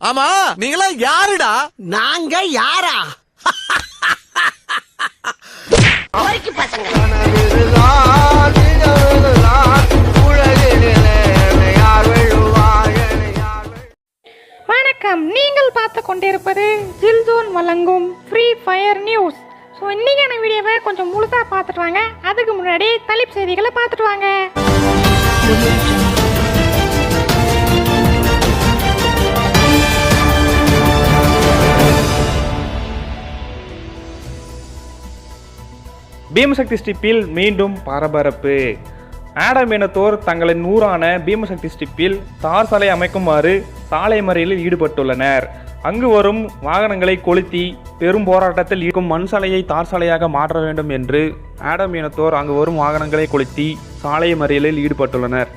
ஆமா நீங்களா யாருடா? நாங்க யாரா? வணக்கம், நீங்கள் பார்த்து கொண்டிருப்பது ஜில்ஜோன் வழங்கும் ஃப்ரீ ஃபயர் நியூஸ். ஸோ இன்னைக்கான வீடியோவை கொஞ்சம் முழுசாக பார்த்துட்டு வாங்க. அதுக்கு முன்னாடி தலைப்பு செய்திகளை பார்த்துட்டு வாங்க. பீமசக்தி ஸ்ட்ரிப்பில் மீண்டும் பரபரப்பு. ஆடம் இனத்தோர் தங்களின் நூறான பீமசக்தி ஸ்ட்ரிப்பில் தார் சாலை அமைக்குமாறு சாலை மறியலில் ஈடுபட்டுள்ளனர். அங்கு வரும் வாகனங்களை கொளுத்தி பெரும் போராட்டத்தில் இருக்கும் மண் சாலையை தார் சாலையாக மாற்ற வேண்டும் என்று ஆடம் இனத்தோர் அங்கு வரும் வாகனங்களை கொளுத்தி சாலை மறியலில் ஈடுபட்டுள்ளனர்.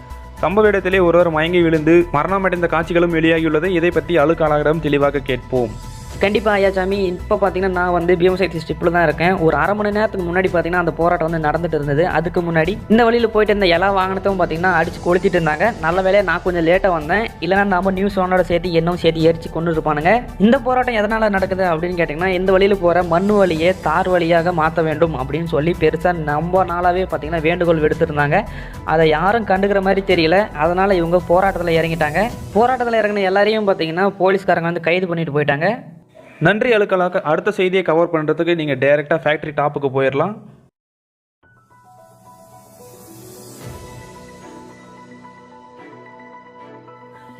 சம்பவ இடத்திலே ஒருவர் மயங்கி விழுந்து மரணமடைந்த காட்சிகளும் வெளியாகியுள்ளது. இதை பற்றி அலுவலரிடம் தெளிவாக கேட்போம். கண்டிப்பாக ஐயா சாமி, இப்போ பார்த்தீங்கன்னா நான் வந்து பீமசக்தி ஸ்ட்ரிப்பில் தான் இருக்கேன். ஒரு அரை மணி நேரத்துக்கு முன்னாடி பார்த்தீங்கன்னா அந்த போராட்டம் வந்து நடந்துட்டு இருந்தது. அதுக்கு முன்னாடி இந்த வழியில் போயிட்டு இருந்த எல்லா வாகனத்தையும் பார்த்தீங்கன்னா அடித்து கொளுத்திட்டு இருந்தாங்க. நல்ல வேலையை நான் கொஞ்சம் லேட்டாக வந்தேன், இல்லைனா நம்ம நியூஸ் ஒன்னோட சேர்த்து என்னும் சேர்த்து எரிச்சு கொண்டு இருப்பானுங்க. இந்த போராட்டம் எதனால் நடக்குது அப்படின்னு கேட்டிங்கன்னா, இந்த வழியில் போகிற மண் வழியை தார் வழியாக மாற்ற வேண்டும் அப்படின்னு சொல்லி பெருசாக ரொம்ப நாளாகவே பார்த்தீங்கன்னா வேண்டுகோள் விடுத்திருந்தாங்க. அதை யாரும் கண்டுக்கிற மாதிரி தெரியல. அதனால் இவங்க போராட்டத்தில் இறங்கிட்டாங்க. போராட்டத்தில் இறங்கின எல்லாரையும் பார்த்தீங்கன்னா போலீஸ்காரங்க வந்து கைது பண்ணிட்டு போயிட்டாங்க. நன்றி அலுவலக. அடுத்த செய்தியை கவர் பண்ணுறதுக்கு நீங்கள் டைரெக்டாக ஃபேக்ட்ரி டாப்புக்கு போயிடலாம்.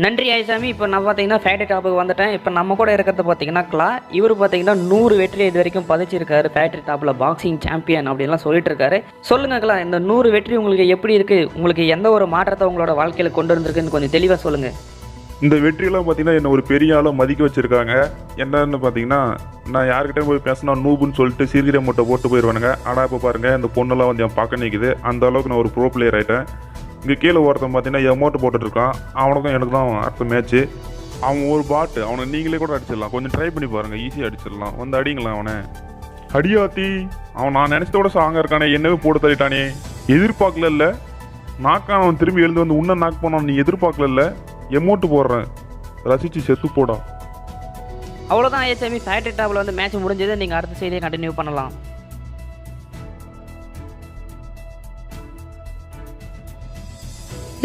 நன்றி ஐசாமி. இப்போ நான் பார்த்தீங்கன்னா ஃபேக்ட்ரி டாப்புக்கு வந்துட்டேன். இப்போ நம்ம கூட இருக்கிறது பார்த்தீங்கன்னா கிளா. இவர் பார்த்தீங்கன்னா 100 வெற்றி இது வரைக்கும் பதிச்சிருக்காரு. ஃபேக்ட்ரி டாப்பில் பாக்ஸிங் சாம்பியன் அப்படின்லாம் சொல்லிட்டு இருக்காரு. சொல்லுங்க கிளா, இந்த 100 வெற்றி உங்களுக்கு எப்படி இருக்குது? உங்களுக்கு எந்த ஒரு மாற்றத்தை உங்களோட வாழ்க்கையில் கொண்டு வந்திருக்குன்னு கொஞ்சம் தெளிவாக சொல்லுங்கள். இந்த வெற்றியெல்லாம் பார்த்தீங்கன்னா என்னை ஒரு பெரிய ஆளாக மதிக்க வச்சுருக்காங்க. என்னன்னு பார்த்தீங்கன்னா, நான் யார்கிட்ட போய் பேசினா நூபுன்னு சொல்லிட்டு சிறுகிற மூட்டை போட்டு போயிடுவானுங்க. ஆனால் இப்போ பாருங்கள், இந்த பொண்ணெல்லாம் வந்து என் பார்க்க நிற்குது. அந்த அளவுக்கு நான் ஒரு ப்ரோ பிளேயர் ஆகிட்டேன். இங்கே கீழே ஒருத்தன் பார்த்தீங்கன்னா எமௌண்ட் போட்டுட்ருக்கான். அவனுக்கும் எனக்கு தான் அடுத்த மேட்ச்சு. அவன் ஒரு பாட்டு, அவனை நீங்களே கூட அடிச்சிடலாம். கொஞ்சம் ட்ரை பண்ணி பாருங்கள், ஈஸியாக அடிச்சிடலாம். வந்து அடிங்களா அவனை. அடியாத்தி, அவன் நான் நினச்சதோட சாங்காக இருக்கானே, என்னவே போட்டு தள்ளிட்டானே. எதிர்பார்க்கல இல்லை நாக்கான. அவன் திரும்பி எழுந்து வந்து உன்ன நாக்கு போனான். நீ எதிர்பார்க்கல இல்லை. எமௌண்ட் போடுறேன், ரசிச்சு செத்து போடா. அவ்வளோதான் ஐசாமி, ஃபேக்ட்ரி டாப்பில் வந்து மேட்ச் முடிஞ்சது. நீங்கள் அடுத்த செய்தியை கண்டினியூ பண்ணலாம்.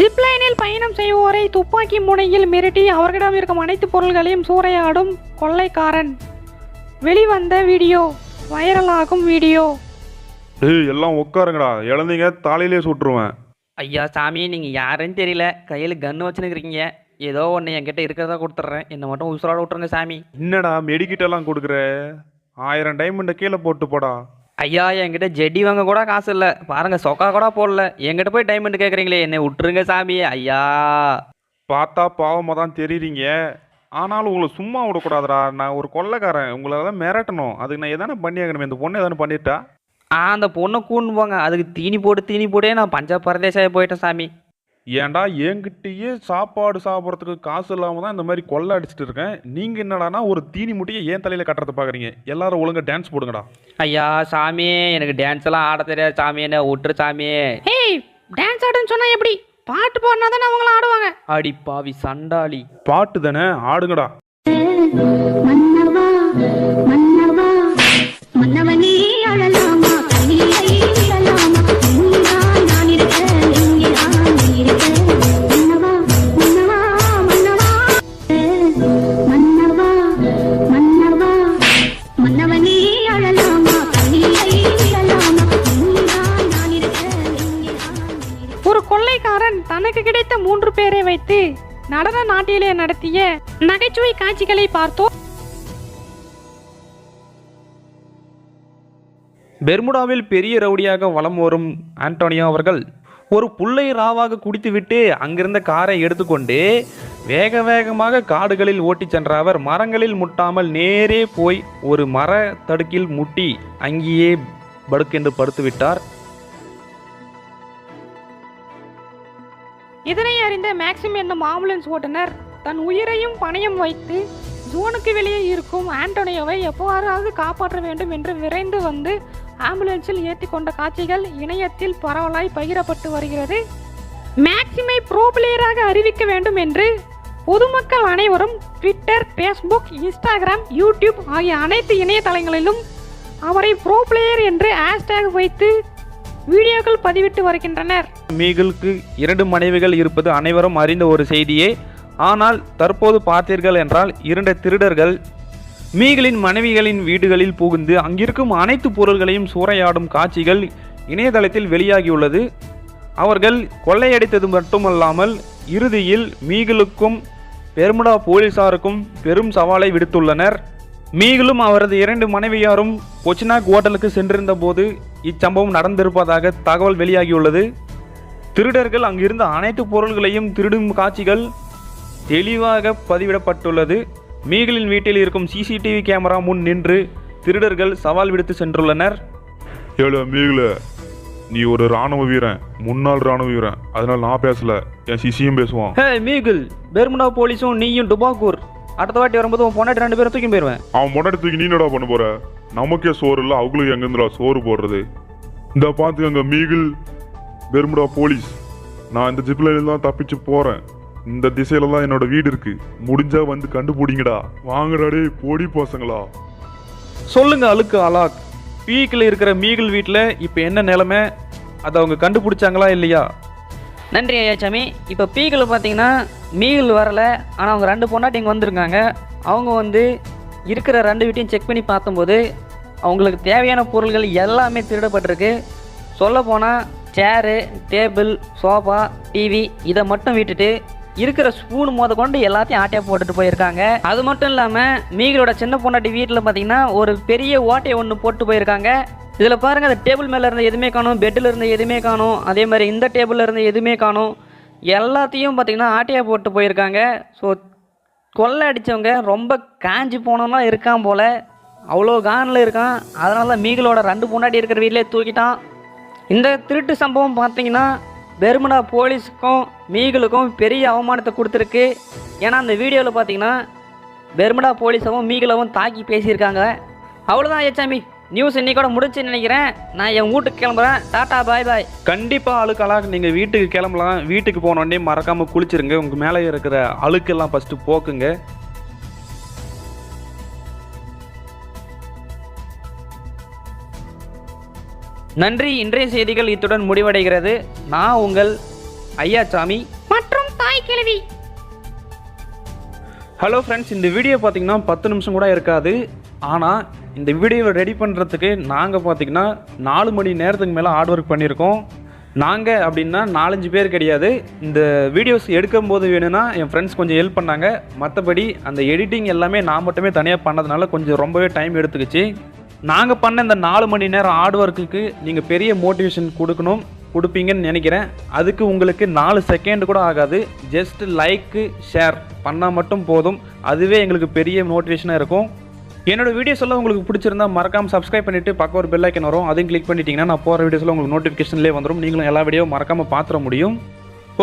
ஜிப்லைனில் பயணம் செய்வோரை துப்பாக்கி முனையில் மிரட்டி அவர்களிடம் இருக்கும் அனைத்து பொருள்களையும் சூறையாடும் கொள்ளைக்காரன். வெளிவந்த வீடியோ, வைரலாகும் வீடியோ. எல்லாம் உட்காருங்கடா, இழந்தீங்க தாலையிலே சுட்டுருவேன். ஐயா சாமி, நீங்கள் யாருன்னு தெரியல, கையில் கன்று வச்சுன்னுக்கிறீங்க. ஏதோ ஒன்று என்கிட்ட இருக்கிறதா கொடுத்துட்றேன், என்னை மட்டும் உசுரோட விட்டுருங்க சாமி. என்னடா மெடிக்கிட்டெல்லாம் கொடுக்குற? 1000 டைமண்டை கீழே போட்டு போடா. ஐயா, என்கிட்ட ஜெடி வாங்க கூட காசு இல்லை பாருங்க, சொக்கா கூட போடல. என்கிட்ட போய் டைமண்ட் கேட்குறீங்களே, என்னை விட்டுருங்க சாமி. ஐயா, பார்த்தா பாவமாக தான் தெரியுறீங்க. ஆனாலும் உங்களை சும்மா விடக்கூடாதுடா. நான் ஒரு கொள்ளைக்காரன், உங்களை தான் மிரட்டணும். அதுக்கு நான் எதானே பண்ணியாகணுமே. இந்த பொண்ணு எதானே பண்ணிட்டா? அந்த பொண்ணை கூண்டு போங்க. அதுக்கு தீனி போட்டே நான் பஞ்சாப் பரதேசாக போயிட்டேன் சாமி. ஏன்டா என்கிட்டயே சாப்பாடு சாப்பிட்றதுக்கு காசு இல்லாமல் தான் இந்த மாதிரி கொள்ளை அடிச்சுட்டு இருக்கேன். நீங்கள் என்னடானா ஒரு தீனி முட்டையை ஏன் தலையில் கட்டுறத பார்க்குறீங்க? எல்லாரும் ஒழுங்காக டான்ஸ் போடுங்கடா. ஐயா சாமி, எனக்கு டான்ஸ் எல்லாம் ஆட தெரியாது சாமி, என்ன விட்டுரு சாமி. ஏய், டான்ஸ் ஆடுன்னு சொன்னா எப்படி? பாட்டு பாடினா தானே அவங்கள ஆடுவாங்க. அடி பாவி சண்டாளி. பாட்டு தானே, ஆடுங்கடா. ஒரு கொள்ளைக்காரன் தனக்கு கிடைத்த 3 பேரை வைத்து நடன நாட்டிலே நடத்திய நகைச்சுவை காட்சிகளை பார்த்தோம். பெர்முடாவில் பெரிய ரவுடியாக வலம் வரும் ஆண்டோனியோ அவர்கள் ஒரு புல்லை ராவாக குடித்துவிட்டு அங்கிருந்த காரை எடுத்துக்கொண்டு வேக வேகமாக காடுகளில் ஓட்டிச் சென்ற அவர் மரங்களில் முட்டாமல் நேரே போய் ஒரு மர தடுக்கில் முட்டி அங்கேயே படுக்கென்று படுத்துவிட்டார். இதனை அறிந்த மேக்சிம் என்னும் ஆம்புலன்ஸ் ஓட்டுநர் தன் உயிரையும் பணயம் வைத்து ஜோனுக்கு வெளியே இருக்கும் ஆண்டோனியோவை எப்போவாறாவது காப்பாற்ற வேண்டும் என்று விரைந்து வந்து ஆம்புலன்ஸில் ஏற்றி கொண்ட காட்சிகள் இணையத்தில் பரவலாய் பகிரப்பட்டு வருகிறது. மேக்சிமை ப்ரோ பிளேயராக அறிவிக்க வேண்டும் என்று பொதுமக்கள் அனைவரும் ட்விட்டர், ஃபேஸ்புக், இன்ஸ்டாகிராம், யூடியூப் ஆகிய அனைத்து இணையதளங்களிலும் அவரை ப்ரோ பிளேயர் என்று ஹேஷ்டேக் வைத்து வீடியோக்கள் பதிவிட்டு வருகின்றனர். மீகிளுக்கு 2 மனைவிகள் இருப்பது அனைவரும் அறிந்த ஒரு செய்தியே. ஆனால் தற்போது பார்த்தீர்கள் என்றால் 2 திருடர்கள் மீகிளின் மனைவிகளின் வீடுகளில் புகுந்து அங்கிருக்கும் அனைத்து பொருள்களையும் சூறையாடும் காட்சிகள் இணையதளத்தில் வெளியாகியுள்ளது. அவர்கள் கொள்ளையடித்தது மட்டுமல்லாமல் இறுதியில் மீகிளுக்கும் பெர்முடா போலீசாருக்கும் பெரும் சவாலை விடுத்துள்ளனர். மீகிளும் அவரது 2 மனைவியாரும் கொச்சினாக் ஹோட்டலுக்கு சென்றிருந்த போது இச்சம்பவம் நடந்திருப்பதாக தகவல் வெளியாகியுள்ளது. திருடர்கள் அங்கிருந்த அனைத்து பொருள்களையும் திருடும் காட்சிகள் தெளிவாக பதிவிடப்பட்டுள்ளது. மீகிளின் வீட்டில் இருக்கும் சிசிடிவி கேமரா முன் நின்று திருடர்கள் சவால் விடுத்து சென்றுள்ளனர். ஏழு மீகுல, நீ ஒரு ராணுவ வீரன், முன்னாள் ராணுவ வீரன், அதனால நான் பேசல, என் சிசியும் பேசுவான். ஹே மீகிள், பெர்முடா போலீஸும் நீயும் டுபாக்கூர் அடுத்த வாட்டி வரும்போது உன் பொண்டாட்டி 2 பேரும் தூக்கி போயிடுவேன். அவன் முன்னாடி தூக்கி நீ என்னடா பண்ண போற? நமக்கே சோறு இல்லை, அவங்களுக்கு எங்கேருந்துடா சோறு போடுறது? இந்த பார்த்துக்கங்க மீகிள், பெர்முடா போலீஸ், நான் இந்த ஜிப்ல தான் தப்பிச்சு போறேன். இந்த திசையில தான் என்னோட வீடு இருக்கு, முடிஞ்சா வந்து கண்டுபிடிங்கடா. வாங்கடாடே போடி பசங்களா. சொல்லுங்க அழுக்கு அலாக், பீக்கில் இருக்கிற மீகிள் வீட்டில் இப்போ என்ன நிலைமை? அதை அவங்க கண்டுபிடிச்சாங்களா இல்லையா? நன்றி ஐயாச்சாமி. இப்போ பீக்கில் பார்த்தீங்கன்னா மீகிள் வரல, ஆனால் அவங்க 2 பொண்டாட்டி இங்கே வந்திருக்காங்க. அவங்க வந்து இருக்கிற 2 வீட்டையும் செக் பண்ணி பார்த்தம்போது அவங்களுக்கு தேவையான பொருள்கள் எல்லாமே திருடப்பட்டிருக்கு. சொல்லப்போனால் சேரு, டேபிள், சோஃபா, டிவி இதை மட்டும் விட்டுட்டு இருக்கிற ஸ்பூன் கொண்டு எல்லாத்தையும் ஆட்டையாக போட்டுட்டு போயிருக்காங்க. அது மட்டும் இல்லாமல் மீகிளோட சின்ன பொண்டாட்டி வீட்டில் பார்த்தீங்கன்னா ஒரு பெரிய ஓட்டையை ஒன்று போட்டு போயிருக்காங்க. இதில் பாருங்கள், அந்த டேபிள் மேலே இருந்த எதுவுமே காணும், பெட்டில் இருந்த எதுவுமே காணும், அதே மாதிரி இந்த டேபிளில் இருந்த எதுவுமே காணும். எல்லாத்தையும் பார்த்திங்கன்னா ஆட்டையாக போட்டு போயிருக்காங்க. ஸோ கொள்ளை அடித்தவங்க ரொம்ப காஞ்சி போனோம்னா இருக்கான் போல், அவ்வளோ கானில் இருக்கான். அதனால தான் மீகிளோட 2 பொண்டாட்டி இருக்கிற வீட்டிலே தூக்கிட்டான். இந்த திருட்டு சம்பவம் பார்த்தீங்கன்னா பெர்முடா போலீஸுக்கும் மீகிளுக்கும் பெரிய அவமானத்தை கொடுத்துருக்கு. ஏன்னா அந்த வீடியோவில் பார்த்தீங்கன்னா பெர்முடா போலீஸவும் மீகிளவும் தாக்கி பேசியிருக்காங்க. அவ்வளோதான் ஏச்சாமி, நியூஸ் இன்னைக்கூட முடிச்சுன்னு நினைக்கிறேன். நான் என் வீட்டுக்கு கிளம்புறேன். டாட்டா பாய் பாய். கண்டிப்பாக அழுக்கலாக நீங்கள் வீட்டுக்கு கிளம்பலாம். வீட்டுக்கு போனோடனே மறக்காமல் குளிச்சிருங்க. உங்கள் மேலே இருக்கிற அழுக்கெல்லாம் ஃபஸ்ட்டு போக்குங்க. நன்றி. இன்றைய செய்திகள் இத்துடன் முடிவடைகிறது. நான் உங்கள் ஐயாச்சாமி மற்றும் தாய் கிழவி. ஹலோ ஃப்ரெண்ட்ஸ், இந்த வீடியோ பார்த்தீங்கன்னா 10 நிமிஷம் கூட இருக்காது. ஆனால் இந்த வீடியோவை ரெடி பண்ணுறதுக்கு நாங்கள் பார்த்தீங்கன்னா 4 மணி நேரத்துக்கு மேலே ஹார்ட் ஒர்க் பண்ணியிருக்கோம். நாங்கள் அப்படின்னா 4-5 பேர் கிடையாது. இந்த வீடியோஸ் எடுக்கும்போது வேணும்னா என் ஃப்ரெண்ட்ஸ் கொஞ்சம் ஹெல்ப் பண்ணாங்க. மற்றபடி அந்த எடிட்டிங் எல்லாமே நான் மட்டுமே தனியாக பண்ணதுனால கொஞ்சம் ரொம்பவே டைம் எடுத்துக்கிச்சு. நாங்கள் பண்ண இந்த 4 மணி நேரம் ஹார்ட் ஒர்க்குக்கு நீங்கள் பெரிய மோட்டிவேஷன் கொடுப்பீங்கன்னு நினைக்கிறேன். அதுக்கு உங்களுக்கு 4 செகண்ட் கூட ஆகாது. ஜஸ்ட் லைக்கு ஷேர் பண்ணால் மட்டும் போதும். அதுவே எங்களுக்கு பெரிய மோட்டிவேஷனாக இருக்கும். என்னோட வீடியோஸ் எல்லாம் உங்களுக்கு பிடிச்சிருந்தா மறக்காமல் சப்ஸ்கிரைப் பண்ணிவிட்டு பக்கம் ஒரு பெல் ஐக்கன் வரும், அதையும் கிளிக் பண்ணிட்டீங்கன்னா நான் போகிற வீடியோஸில் உங்களுக்கு நோட்டிஃபிகேஷன்லேயே வந்துடும். நீங்களும் எல்லா வீடியோவும் மறக்காமல் பார்த்துட முடியும்.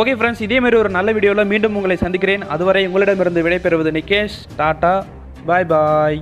ஓகே ஃப்ரெண்ட்ஸ், இதேமாரி ஒரு நல்ல வீடியோவில் மீண்டும் உங்களை சந்திக்கிறேன். அதுவரை உங்களிடமிருந்து விடைபெறுவது நிகேஷ். டாட்டா, பாய் பாய்.